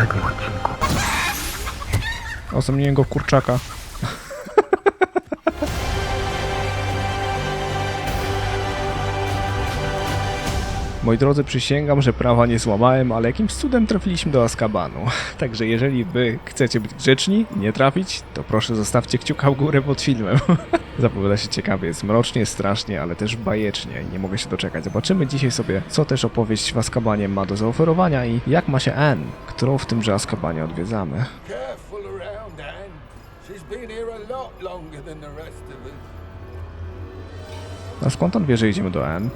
poprzednim odcinku. O, zamieniłem go w kurczaka. Moi drodzy, przysięgam, że prawa nie złamałem, ale jakimś cudem trafiliśmy do Azkabanu. Także jeżeli wy chcecie być grzeczni i nie trafić, to proszę zostawcie kciuka w górę pod filmem. Zapowiada się ciekawie, jest mrocznie, strasznie, ale też bajecznie i nie mogę się doczekać. Zobaczymy dzisiaj sobie, co też opowieść w Azkabanie ma do zaoferowania i jak ma się Anne, którą w tymże Azkabanie odwiedzamy. Careful around, Anne. She's been here a lot longer than the rest of us. A skąd on wie, że idziemy do Anne?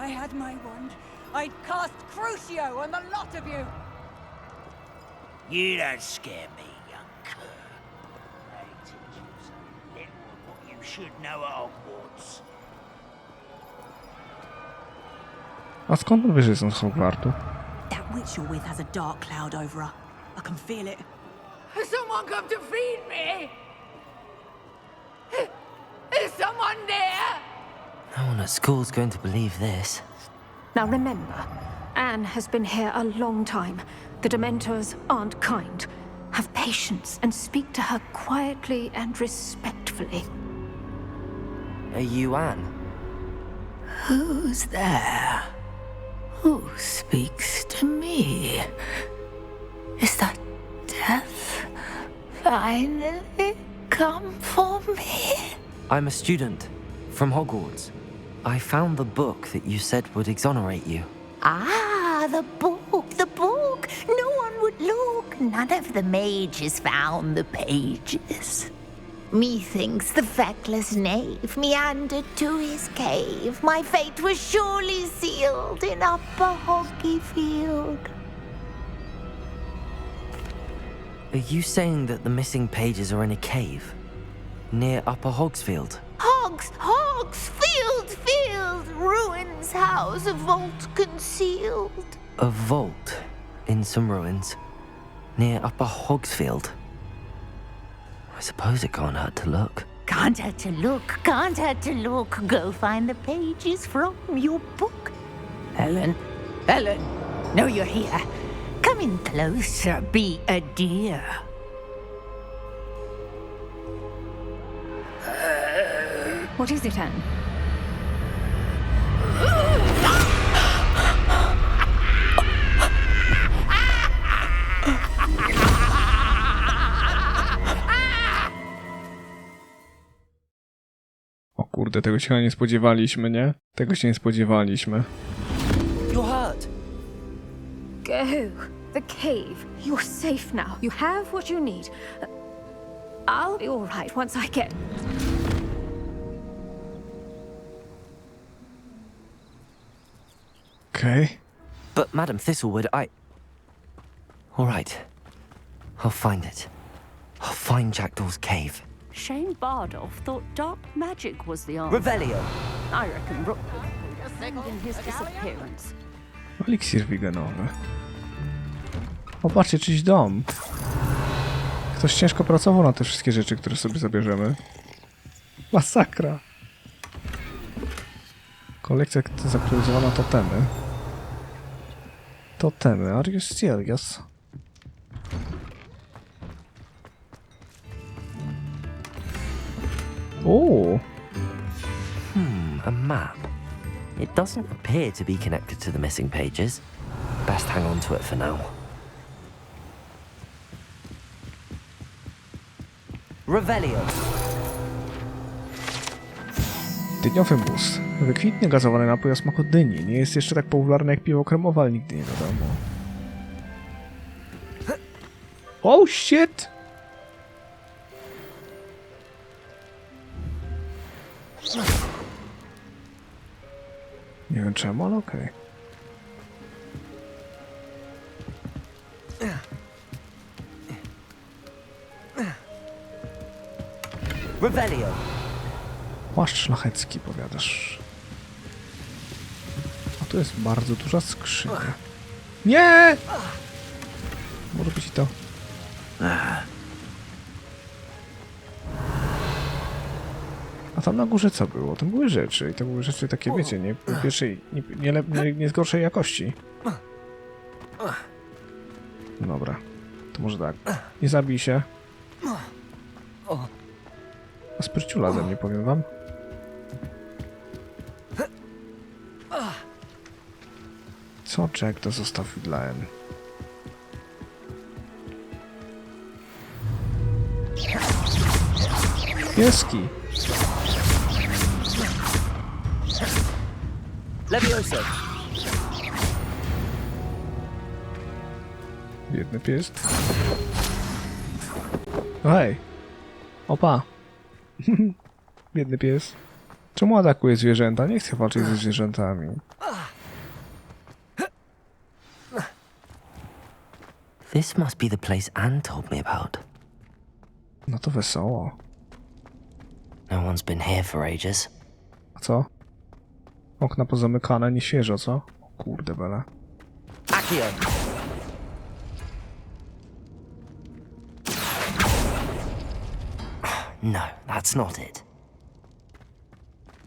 I had my wand, I'd cast Crucio on the lot of you! You don't scare me, young cur. I teach you something little of what you should know at Hogwarts. A skąd on wie, że jest on z Hogwartu? That witch you're with has a dark cloud over her. I can feel it. Has someone come to feed me? Is someone there? No one at school's going to believe this. Now remember, Anne has been here a long time. The Dementors aren't kind. Have patience and speak to her quietly and respectfully. Are you Anne? Who's there? Who speaks to me? Is that death finally come for me? I'm a student from Hogwarts. I found the book that you said would exonerate you. Ah, the book, the book. No one would look. None of the mages found the pages. Methinks the feckless knave meandered to his cave. My fate was surely sealed in Upper Hoggyfield. Are you saying that the missing pages are in a cave near Upper Hogsfield? Hogsfield, ruins house, a vault concealed. A vault in some ruins near Upper Hogsfield? I suppose it can't hurt to look. Can't hurt to look, can't hurt to look. Go find the pages from your book. Helen, know you're here. Come in closer, be a dear. What is it, Anne? O kurde, tego się nie spodziewaliśmy, nie? Tego się nie spodziewaliśmy. You're hurt. Go. The cave. You're safe now. You have what you need. I'll be all right once I get... Okej. But Madam Thistlewood, All right. I'll find it. I'll find Jackdaw's cave. Shane Bardolph thought dark magic was the answer. Revelio. I reckon Rookwood was in his disappearance. Eliksir wigenowy. O, patrzcie, czyjś dom. Ktoś ciężko pracował na te wszystkie rzeczy, które sobie zabierzemy. Masakra. Kolekcja zaktualizowana totemy. Totemy, are you serious? O! A map. It doesn't appear to be connected to the missing pages. Best hang on to it for now. Revelio. Dyniowy mus. Wykwintny gazowany napój o smaku dyni. Nie jest jeszcze tak popularny jak piwo kremowe, ale nigdy nie wiadomo. Oh shit! Nie wiem czemu, ale okej. Revelio. Płaszcz szlachecki, powiadasz. A tu jest bardzo duża skrzynia. Nie! Może być i to. A tam na górze co było? Tam były rzeczy. I to były rzeczy takie, wiecie, nie pierwszej, nie z gorszej jakości. Dobra, to może tak. Nie zabij się. A spryciula ze mnie, powiem wam. Co Jack to zostawił dla N? Pieski! Levioso! Biedny pies. O hej! Opa! Biedny pies. Czemu atakuje zwierzęta? Nie chcę walczyć ze zwierzętami. This must be the place Anne told me about. No to wesoło. No one's been here for ages. A co? Okna pozamykane, nie świeżo, co? O kurde bele. Accio! No, that's not it.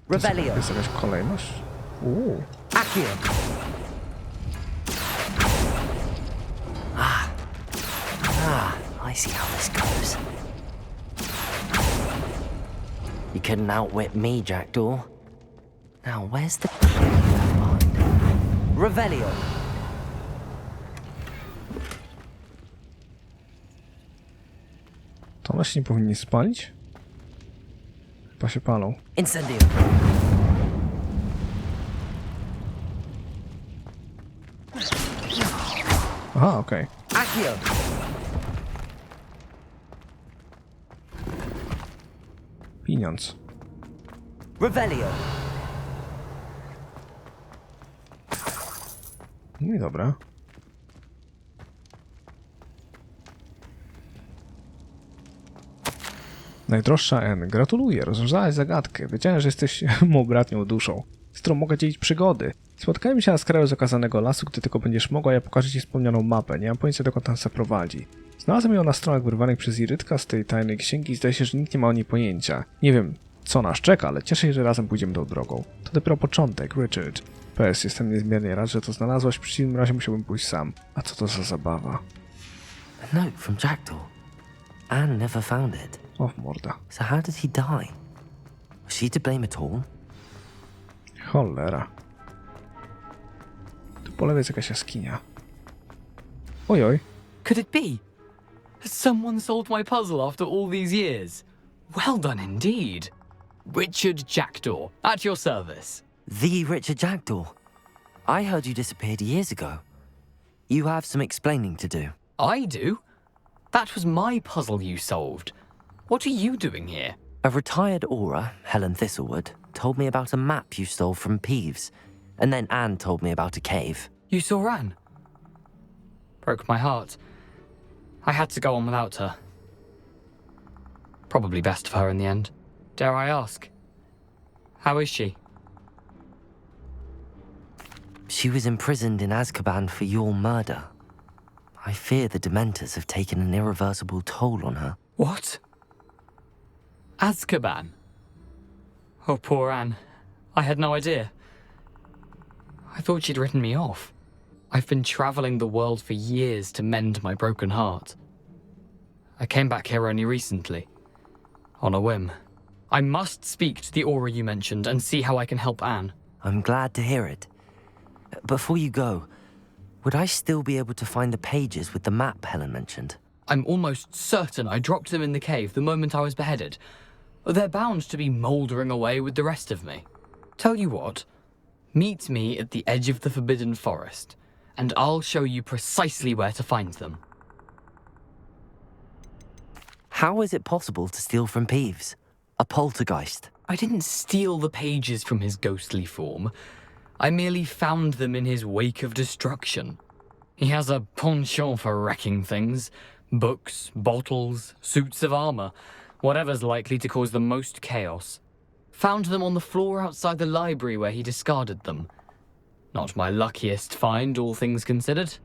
Revelio! Jest jakaś kolejność? Accio! I see how this goes. You couldn't outwit me, Jackdaw. Now, where's the key left behind? Revelio! To one się nie powinni spalić? Chyba się palą. Incendio! Aha, okej. Accio! Pieniądz. Revelio! No i dobra. Najdroższa N, gratuluję, rozwiązałaś zagadkę. Wiedziałem, że jesteś moją bratnią duszą, z którą mogę dzielić przygody. Spotkajmy się na skraju zakazanego lasu, gdy tylko będziesz mogła, ja pokażę ci wspomnianą mapę. Nie mam pojęcia, dokąd nas zaprowadzi. Znalazłem ją na stronach wyrwanych przez Irytka z tej tajnej księgi i zdaje się, że nikt nie ma o niej pojęcia. Nie wiem, co nas czeka, ale cieszę się, że razem pójdziemy tą drogą. To dopiero początek, Richard. PS, jestem niezmiernie rad, że to znalazłaś, w przeciwnym razie musiałbym pójść sam. A co to za zabawa? A note from Jackdaw. Anne never found it. O, w morda. So how did he die? Was she to blame at all? Cholera. Tu po lewej jest jakaś jaskinia. Ojoj. Could it be? Has someone solved my puzzle after all these years? Well done indeed. Richard Jackdaw, at your service. The Richard Jackdaw. I heard you disappeared years ago. You have some explaining to do. I do? That was my puzzle you solved. What are you doing here? A retired aura, Helen Thistlewood, told me about a map you stole from Peeves, and then Anne told me about a cave. You saw Anne? Broke my heart. I had to go on without her. Probably best for her in the end. Dare I ask? How is she? She was imprisoned in Azkaban for your murder. I fear the Dementors have taken an irreversible toll on her. What? Azkaban? Oh, poor Anne. I had no idea. I thought she'd written me off. I've been traveling the world for years to mend my broken heart. I came back here only recently, on a whim. I must speak to the aura you mentioned and see how I can help Anne. I'm glad to hear it. Before you go, would I still be able to find the pages with the map Helen mentioned? I'm almost certain I dropped them in the cave the moment I was beheaded. They're bound to be mouldering away with the rest of me. Tell you what, meet me at the edge of the Forbidden Forest, and I'll show you precisely where to find them. How is it possible to steal from Peeves? A poltergeist? I didn't steal the pages from his ghostly form. I merely found them in his wake of destruction. He has a penchant for wrecking things. Books, bottles, suits of armor, whatever's likely to cause the most chaos. Found them on the floor outside the library where he discarded them. Not my luckiest find, all things considered.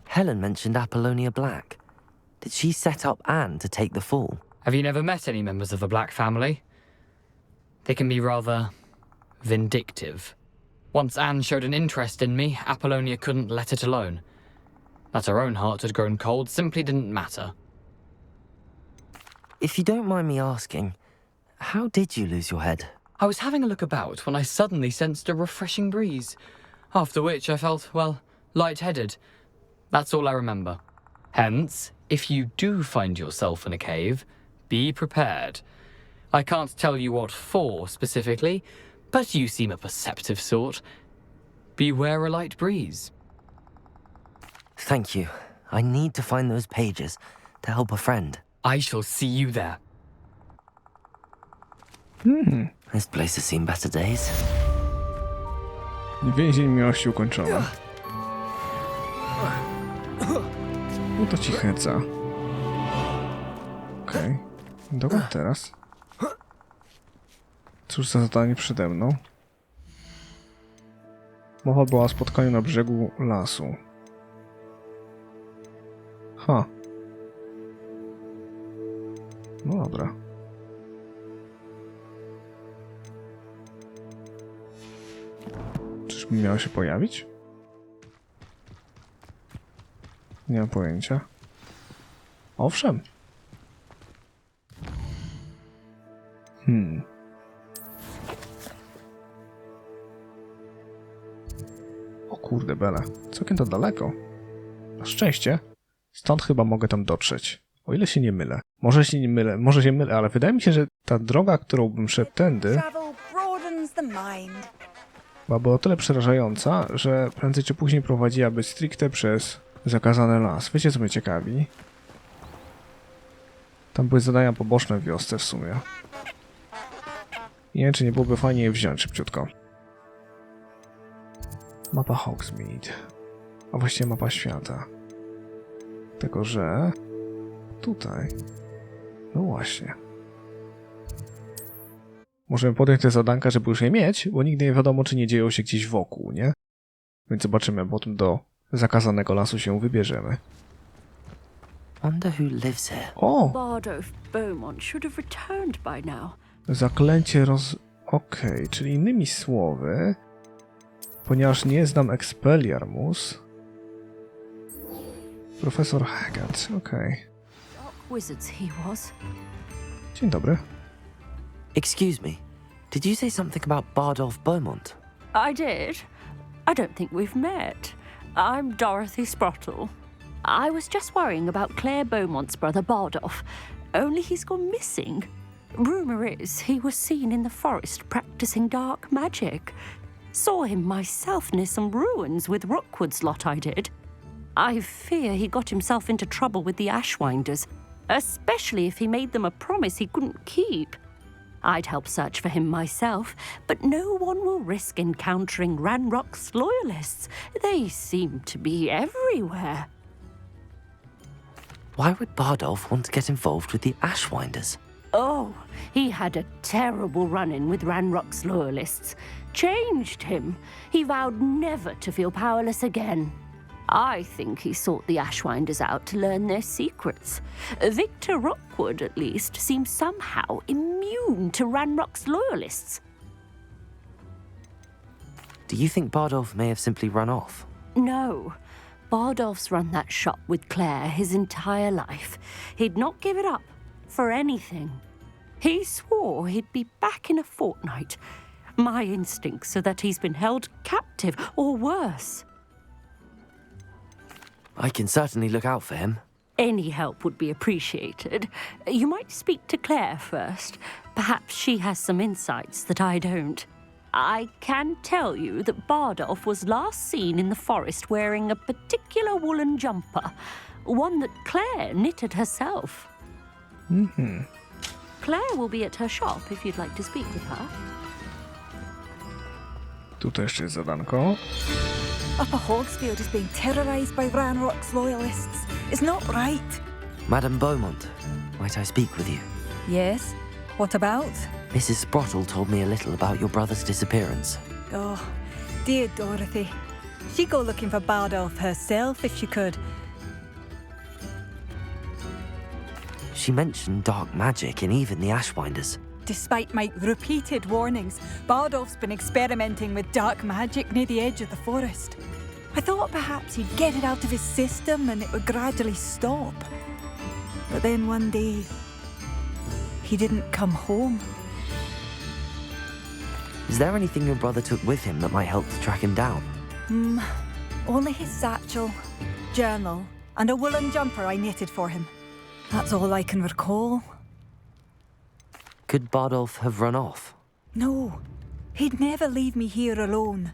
Helen mentioned Apollonia Black. Did she set up Anne to take the fall? Have you never met any members of the Black family? They can be rather vindictive. Once Anne showed an interest in me, Apollonia couldn't let it alone. That her own heart had grown cold simply didn't matter. If you don't mind me asking, how did you lose your head? I was having a look about when I suddenly sensed a refreshing breeze, after which I felt, well, lightheaded. That's all I remember. Hence, if you do find yourself in a cave, be prepared. I can't tell you what for specifically, but you seem a perceptive sort. Beware a light breeze. Thank you. I need to find those pages to help a friend. I shall see you there. This place has seen better days. Więzień miłości ukończone. No to ci heca. Okej. Dokąd teraz? Cóż za zadanie przede mną? Mowa była o spotkaniu na brzegu lasu. No dobra. Czyżby miało się pojawić? Nie mam pojęcia. Owszem. O kurde bele. Całkiem to daleko. Na szczęście. Stąd chyba mogę tam dotrzeć. O ile się nie mylę. Może się mylę, ale wydaje mi się, że ta droga, którą bym szedł tędy, była o tyle przerażająca, że prędzej czy później prowadziłaby stricte przez zakazany las. Wiecie, co mnie ciekawi? Tam były zadania poboczne w wiosce w sumie. Nie wiem, czy nie byłoby fajnie je wziąć szybciutko. Mapa Hogsmeade. A właściwie mapa świata. Tylko, że... tutaj... No właśnie. Możemy podjąć te zadanka, żeby już je mieć, bo nigdy nie wiadomo, czy nie dzieją się gdzieś wokół, nie? Więc zobaczymy, potem do zakazanego lasu się wybierzemy. Wonder who lives here. O! Bardolph Beaumont should have returned by now. Zaklęcie Okej, czyli innymi słowy, ponieważ nie znam Expelliarmus... Profesor Haggard, okej. Dark wizards he was. Dzień dobry. Excuse me, did you say something about Bardolph Beaumont? I did. I don't think we've met. I'm Dorothy Sprottle. I was just worrying about Claire Beaumont's brother Bardolph, only he's gone missing. Rumour is he was seen in the forest practicing dark magic. Saw him myself near some ruins with Rookwood's lot I did. I fear he got himself into trouble with the Ashwinders, especially if he made them a promise he couldn't keep. I'd help search for him myself, but no one will risk encountering Ranrock's loyalists. They seem to be everywhere. Why would Bardolph want to get involved with the Ashwinders? Oh, he had a terrible run-in with Ranrock's loyalists. Changed him. He vowed never to feel powerless again. I think he sought the Ashwinders out to learn their secrets. Victor Rookwood, at least, seems somehow immune to Ranrock's loyalists. Do you think Bardolph may have simply run off? No. Bardolph's run that shop with Claire his entire life. He'd not give it up for anything. He swore he'd be back in a fortnight. My instincts are that he's been held captive, or worse. I can certainly look out for him. Any help would be appreciated. You might speak to Claire first. Perhaps she has some insights that I don't. I can tell you that Bardolph was last seen in the forest wearing a particular woolen jumper, one that Claire knitted herself. Claire will be at her shop if you'd like to speak with her. Tutaj jeszcze jest zadanko. Upper Hogsfield is being terrorised by Ranrock's loyalists. It's not right. Madame Beaumont, might I speak with you? Yes? What about? Mrs. Sprottle told me a little about your brother's disappearance. Oh, dear Dorothy. She'd go looking for Bardolph herself if she could. She mentioned dark magic and even the Ashwinders. Despite my repeated warnings, Bardolph's been experimenting with dark magic near the edge of the forest. I thought perhaps he'd get it out of his system and it would gradually stop. But then one day, he didn't come home. Is there anything your brother took with him that might help to track him down? Only his satchel, journal, and a woolen jumper I knitted for him. That's all I can recall. Could Bardolph have run off? No, he'd never leave me here alone.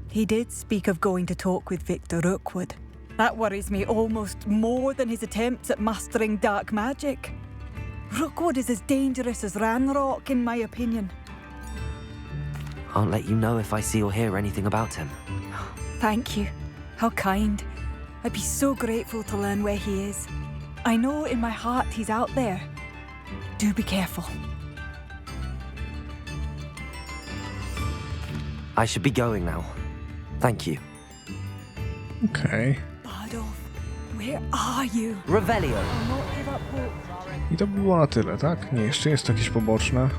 He did speak of going to talk with Victor Rookwood. That worries me almost more than his attempts at mastering dark magic. Rookwood is as dangerous as Ranrock, in my opinion. I'll let you know if I see or hear anything about him. Thank you. How kind. I'd be so grateful to learn where he is. I know in my heart he's out there. Do be careful. I should be going now. Thank you. Okej. Bardolph, where are you? Revelio. I'll not give up hope. I to by było na tyle, tak? Nie, jeszcze jest to jakieś poboczne.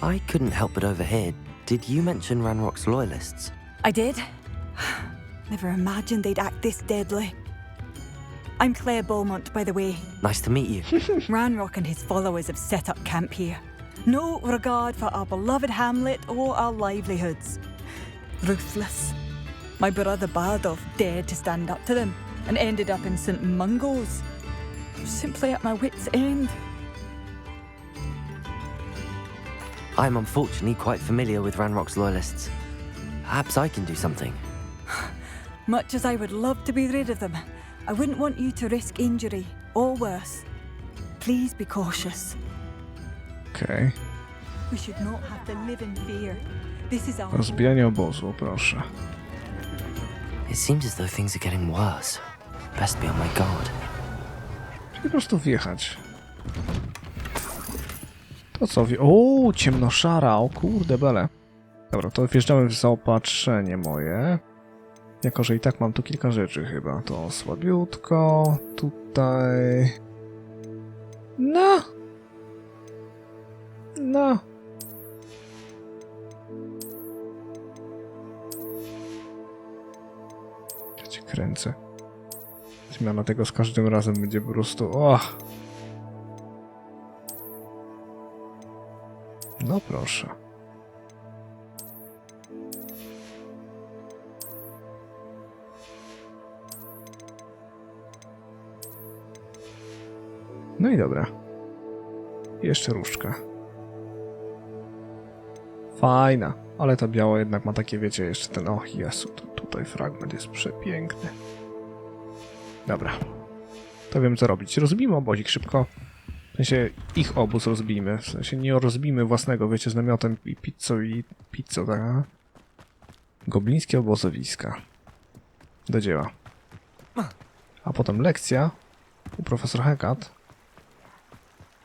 I couldn't help but overhear. Did you mention Ranrock's loyalists? I did. Never imagined they'd act this deadly. I'm Claire Beaumont, by the way. Nice to meet you. Ranrock and his followers have set up camp here. No regard for our beloved hamlet or our livelihoods. Ruthless. My brother Bardolph dared to stand up to them and ended up in St. Mungo's. Simply at my wit's end. I'm unfortunately quite familiar with Ranrock's loyalists. Perhaps I can do something. Much as I would love to be rid of them, I wouldn't want you to risk injury or worse. Please be cautious. Okej. We should not have to live in fear. This is our Rozbijanie obozu, proszę. It seems as though things are getting worse. Best be on my guard. Czyli po prostu wjechać. To co? O, ciemnoszara, o kurde bele. Dobra, to wjeżdżamy w zaopatrzenie moje. Jako, że i tak mam tu kilka rzeczy chyba. To słabiutko. Tutaj... No! No! Ja cię kręcę. Zmiana tego z każdym razem będzie po prostu... Och. No proszę. No i dobra. Jeszcze różdżka. Fajna, ale ta biała jednak ma takie, wiecie, jeszcze ten... O Jezu, tutaj fragment jest przepiękny. Dobra. To wiem co robić. Rozbijmy obozik szybko. W sensie ich obóz rozbijmy. W sensie nie rozbijmy własnego, wiecie, z namiotem i pizzą, tak? Goblińskie obozowiska. Do dzieła. A potem lekcja u profesor Hecat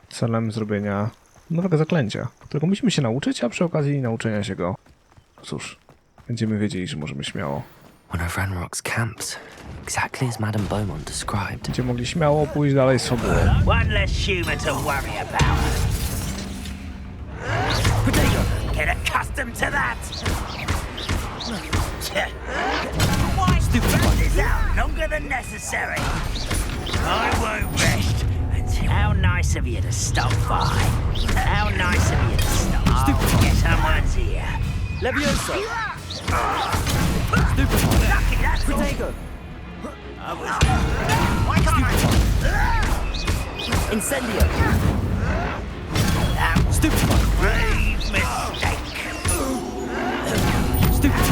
celem zrobienia nowego zaklęcia, którego musimy się nauczyć, a przy okazji nauczenia się go, cóż, będziemy wiedzieli, że możemy śmiało. One of Ranrock's camps, exactly as Madame Beaumont described. Będziemy mogli śmiało pójść dalej z fabułą. One less human to worry about. Get accustomed to that. Stupid is out longer than necessary. I won't rest until. How nice of you to stop by. How nice of you to stop. Oh, someone's here. Levioso! Stupid. Lucky, that's Protego! Why can't I? Incendio! That Stupid one! grave mistake. Stupid!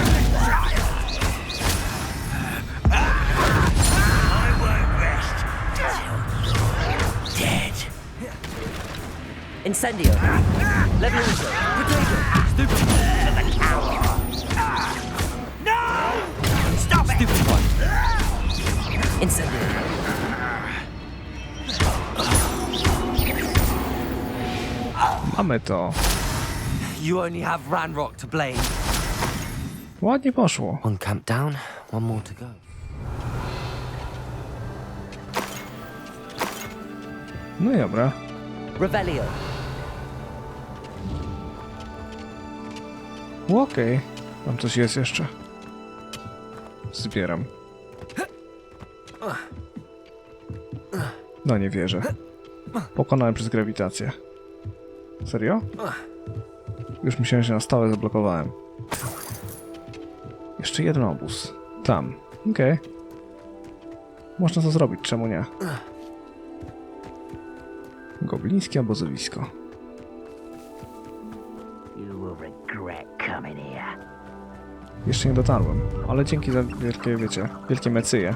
I won't rest till you're dead. Incendio! Levioso! Protego! Stupid one! No! Stop it! Stupid one! Incendio! Mamy to. You only have Ranrock to blame. Ładnie poszło. One camp down, one more to go. No i dobra. Revelio! Okej. Tam coś jest jeszcze. Zbieram. No nie wierzę. Pokonałem przez grawitację. Serio? Już myślałem, że na stałe zablokowałem. Jeszcze jeden obóz. Tam. Okej. Można to zrobić, czemu nie? Goblińskie obozowisko. Jeszcze nie dotarłem, ale dzięki za wielkie, wiecie, wielkie mecyje.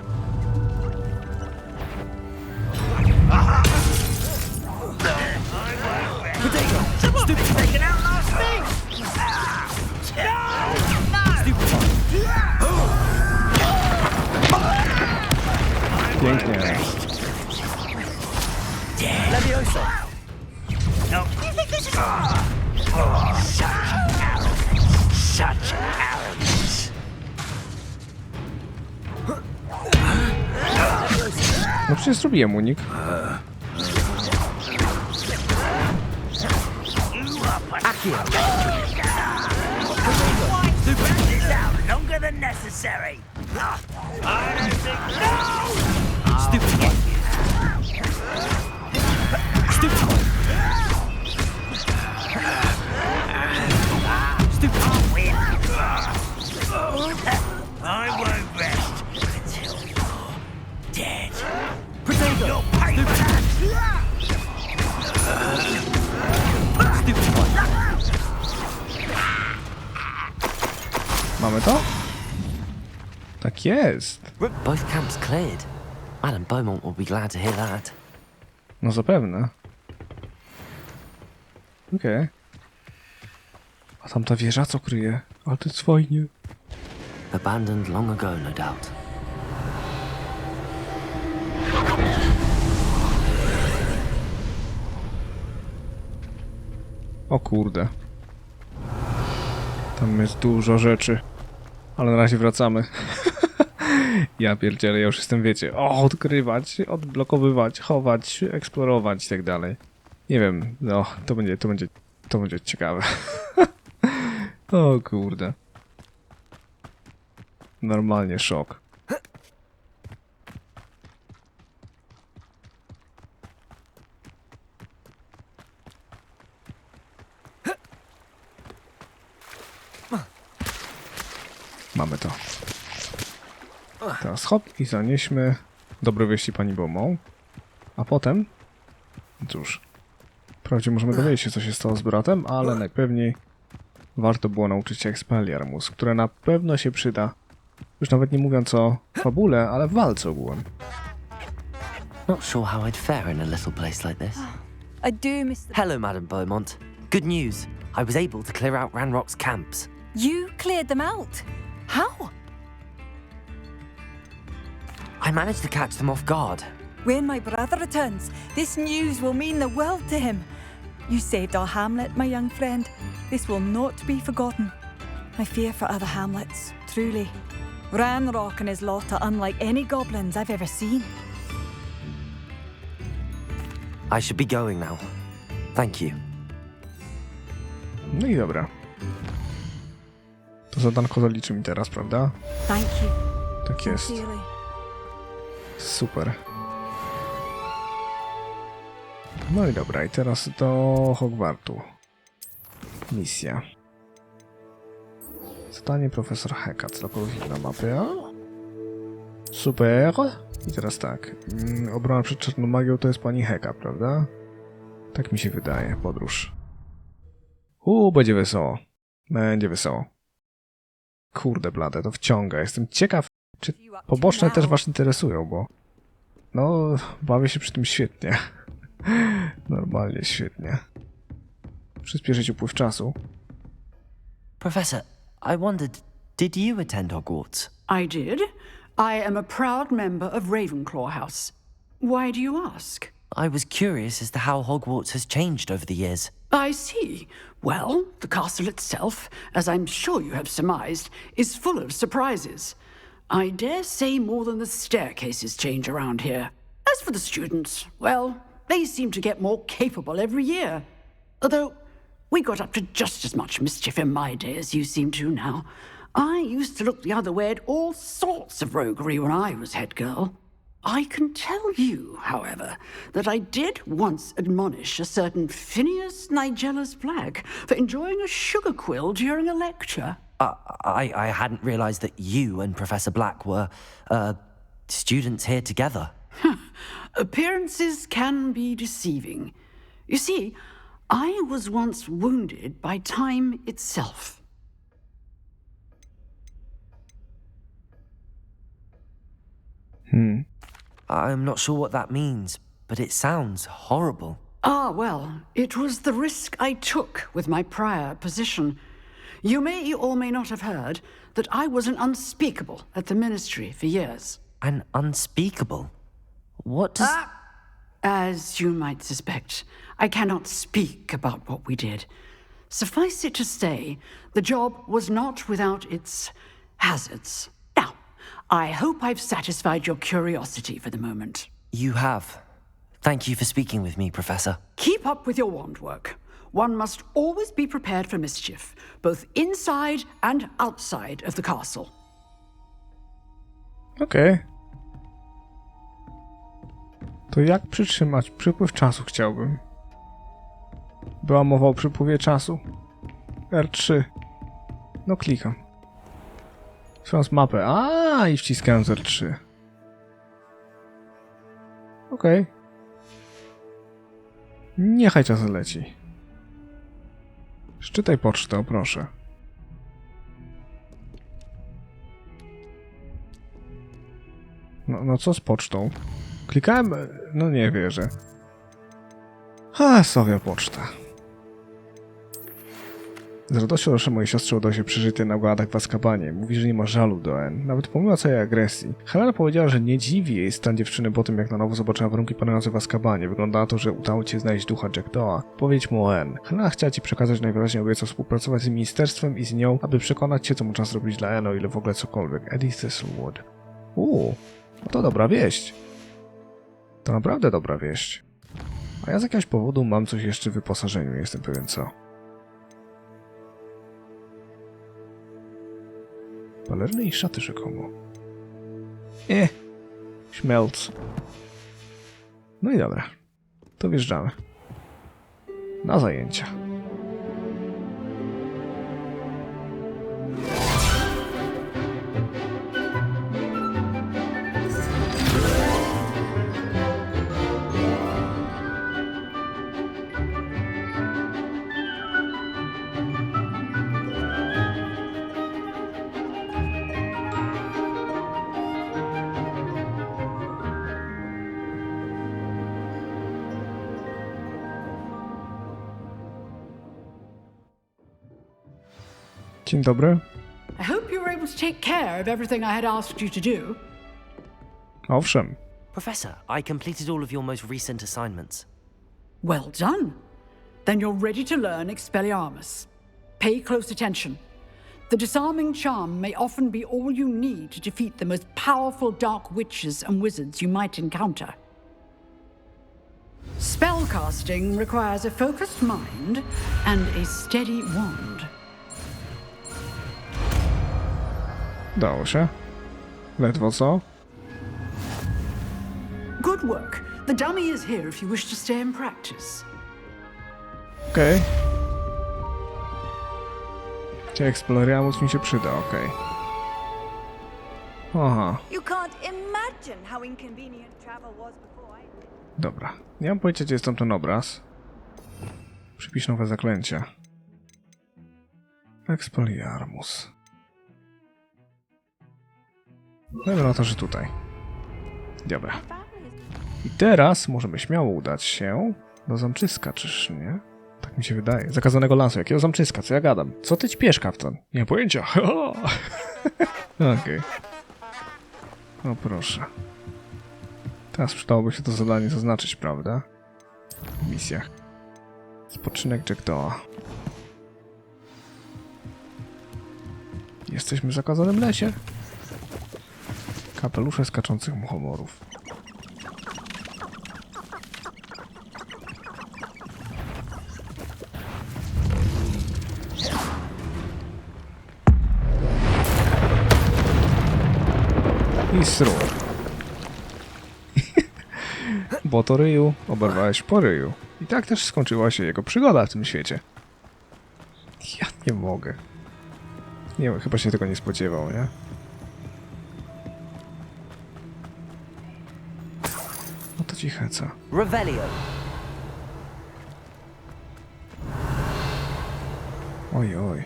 Pięknie. No przecież zrobiłem unik. Longer than necessary. I won't rest until you're dead. You'll pay for that. Mamy to? Tak jest. Both camps cleared. Madame Beaumont will be glad to hear that. No zapewne. Okej. A tamta wieża co kryje? Ale to jest fajnie. Abandoned long ago, no doubt. O kurde. Tam jest dużo rzeczy. Ale na razie wracamy. Ja pierdzielę, ja już jestem, wiecie, odkrywać, odblokowywać, chować, eksplorować i tak dalej. Nie wiem, no, to będzie ciekawe. O kurde. Normalnie szok. Mamy to. Teraz hop i zanieśmy dobre wieści pani Beaumont. A potem... Cóż... Wprawdzie możemy dowiedzieć się, co się stało z bratem, ale najpewniej warto było nauczyć się Expelliarmus, które na pewno się przyda. Już nawet nie mówiąc o fabule, ale w walce ogółem. Not sure how I'd fare in a little place like this. I do miss the... Hello, Madame Beaumont. Good news. I was able to clear out Ranrock's camps. You cleared them out? How? I managed to catch them off guard. When my brother returns, this news will mean the world to him. You saved our hamlet, my young friend. This will not be forgotten. I fear for other hamlets, truly. Ranrock and his lot are unlike any goblins I've ever seen. I should be going now. Thank you. No i dobra. To zadanko zaliczy mi teraz, prawda? Thank you. Tak jest. Sincerely. Super. No i dobra, i teraz do Hogwartu. Misja. Zadanie profesor Heka. Całkowicie na mapie. Super. I teraz tak. Obrona przed czarną magią to jest pani Heka, prawda? Tak mi się wydaje. Podróż. Będzie wesoło. Będzie wesoło. Kurde blade, to wciąga. Jestem ciekaw, czy poboczne też was interesują, bo... No, bawię się przy tym świetnie. Normalnie świetnie. Przyspieszyć upływ czasu. Professor, I wondered, did you attend Hogwarts? I did. I am a proud member of Ravenclaw House. Why do you ask? I was curious as to how Hogwarts has changed over the years. I see. Well, the castle itself, as I'm sure you have surmised, is full of surprises. I dare say more than the staircases change around here. As for the students, well, they seem to get more capable every year. Although, we got up to just as much mischief in my day as you seem to now. I used to look the other way at all sorts of roguery when I was head girl. I can tell you, however, that I did once admonish a certain Phineas Nigellus Black for enjoying a sugar quill during a lecture. I hadn't realized that you and Professor Black were, students here together. Appearances can be deceiving. You see, I was once wounded by time itself. I'm not sure what that means, but it sounds horrible. Ah, well, it was the risk I took with my prior position. You may or may not have heard that I was an unspeakable at the ministry for years. An unspeakable? What does... As you might suspect, I cannot speak about what we did. Suffice it to say, the job was not without its hazards. Now, I hope I've satisfied your curiosity for the moment. You have. Thank you for speaking with me, Professor. Keep up with your wand work. One must always be prepared for mischief, both inside and outside of the castle. Okej. To jak przytrzymać przypływ czasu chciałbym? Była mowa o przypływie czasu. R3. No klikam. Wciąż mapę. I wciskałem z R3. Okej. Niechaj czas leci. Szczytaj pocztę, proszę. No co z pocztą? Klikałem... No nie wierzę. Sowia poczta. Z radością proszę mojej siostrze udało się przeżyć ten nagładak w Azkabanie. Mówi, że nie ma żalu do N. Nawet pomimo całej agresji. Helena powiedziała, że nie dziwi jej stan dziewczyny po tym, jak na nowo zobaczyła warunki panujące w Azkabanie. Wygląda na to, że udało ci znaleźć ducha Jackdawa. Powiedz mu o N. Helena chciała ci przekazać, najwyraźniej obiecał współpracować z ministerstwem i z nią, aby przekonać cię, co można zrobić dla N, o ile w ogóle cokolwiek. Eddie Thistlewood. No to dobra wieść. To naprawdę dobra wieść. A ja z jakiegoś powodu mam coś jeszcze w wyposażeniu, nie jestem pewien co. Balerny i szaty rzekomo. Śmelc. No i dobra. To wjeżdżamy. Na zajęcia. Dzień dobry. I hope you were able to take care of everything I had asked you to do. Owszem. Professor, I completed all of your most recent assignments. Well done. Then you're ready to learn Expelliarmus. Pay close attention. The disarming charm may often be all you need to defeat the most powerful dark witches and wizards you might encounter. Spellcasting requires a focused mind and a steady wand. Dało się. Ledwo co? Good work. The dummy is here if you wish to stay and practice. Okej. Expelliarmus mi się przyda, okej. Aha. You can't imagine how inconvenient travel was before I... Dobra. Nie mam pojęcia, gdzie jest ten obraz. Przypisz nowe zaklęcia. Expelliarmus. Dajmy na to, że tutaj. Dobra. I teraz możemy śmiało udać się do zamczyska, czyż nie? Tak mi się wydaje. Zakazanego lasu. Jakiego zamczyska? Co ja gadam? Co ty ćpiesz, kaftan? Nie mam pojęcia. Okej. O proszę. Teraz przydałoby się to zadanie zaznaczyć, prawda? W misjach. Spoczynek Jackdawa. Jesteśmy w zakazanym lesie. Kapelusze skaczących muchomorów. I sru. Bo to ryju oberwałeś po ryju. I tak też skończyła się jego przygoda w tym świecie. Ja nie mogę. Nie wiem, chyba się tego nie spodziewał, nie? No to ci heca. Revelio. Oj, oj.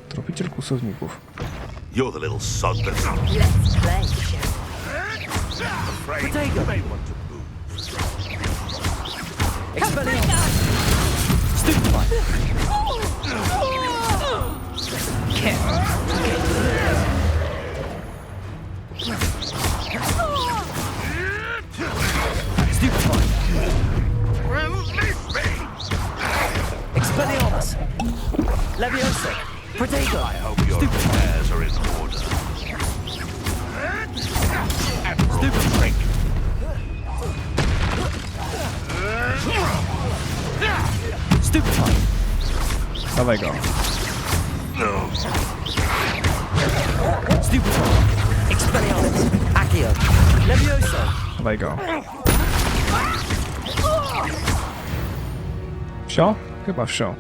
Tropiciel kłusowników. You're the little sod that's Let's play, afraid you may want to move. Expelliarmus. Stupefy. Stupefy. Release me! Expelliarmus. Levioso. Protego. I hope your affairs are in order. Admiral Drake. Stupefy. Dawaj go. Stupefy. Expelliarmus. Accio. Levioso. Dawaj go. Wsio? Chyba wsio.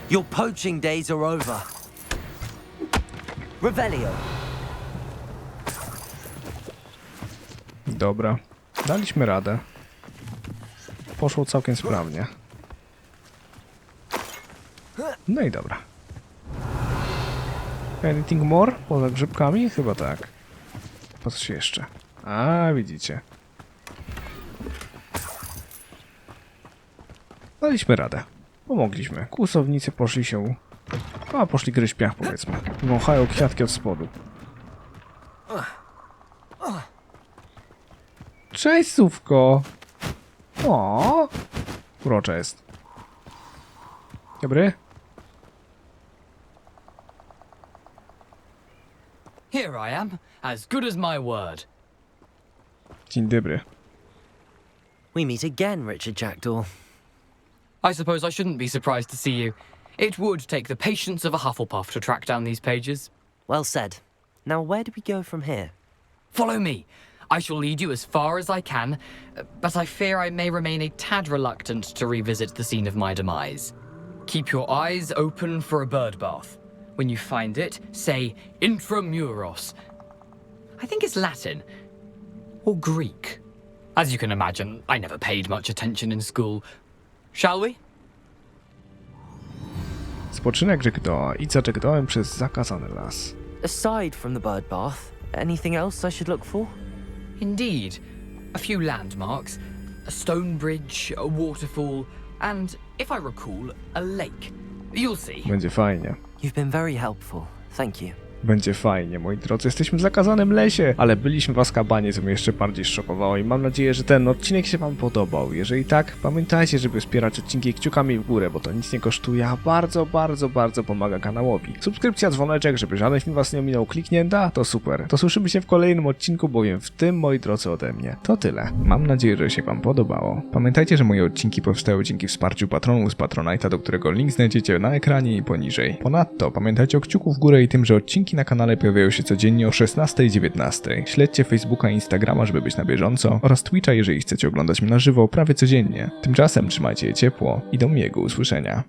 Your poaching days are over. Revelio. Dobra. Daliśmy radę. Poszło całkiem sprawnie. No i dobra. Anything more? Poza grzybkami? Chyba tak. Po coś jeszcze? A, widzicie. Daliśmy radę. Pomogliśmy. Kłusownicy poszli się... A, poszli gryźć piach, powiedzmy. Wąchają kwiatki od spodu. Cześć, Słówko! O, urocza jest. Dobry? Here I am, as good as my word. Dzień dobry. We meet again, Richard Jackdaw. I suppose I shouldn't be surprised to see you. It would take the patience of a Hufflepuff to track down these pages. Well said. Now, where do we go from here? Follow me. I shall lead you as far as I can, but I fear I may remain a tad reluctant to revisit the scene of my demise. Keep your eyes open for a bird bath. When you find it, say intramuros. I think it's Latin. Or Greek. As you can imagine, I never paid much attention in school. Shall we? Spoczynek Jackdawa i za Jackdawem przez zakazany las. Aside from the bird bath, anything else I should look for? Indeed. A few landmarks, a stone bridge, a waterfall, and, if I recall, a lake. You'll see. Będzie fajnie. You've been very helpful. Thank you. Będzie fajnie, moi drodzy. Jesteśmy w zakazanym lesie, ale byliśmy w Azkabanie, co mnie jeszcze bardziej szokowało i mam nadzieję, że ten odcinek się wam podobał. Jeżeli tak, pamiętajcie, żeby wspierać odcinki kciukami w górę, bo to nic nie kosztuje, a bardzo pomaga kanałowi. Subskrypcja, dzwoneczek, żeby żaden film was nie ominął, kliknięta, to super. To słyszymy się w kolejnym odcinku, bowiem w tym, moi drodzy, ode mnie to tyle. Mam nadzieję, że się wam podobało. Pamiętajcie, że moje odcinki powstały dzięki wsparciu patronów z Patronite'a, do którego link znajdziecie na ekranie i poniżej. Ponadto pamiętajcie o kciuku w górę i tym, że odcinki na kanale pojawiają się codziennie o 16 i 19. Śledźcie Facebooka i Instagrama, żeby być na bieżąco, oraz Twitcha, jeżeli chcecie oglądać mnie na żywo prawie codziennie. Tymczasem trzymajcie je ciepło i do miłego usłyszenia.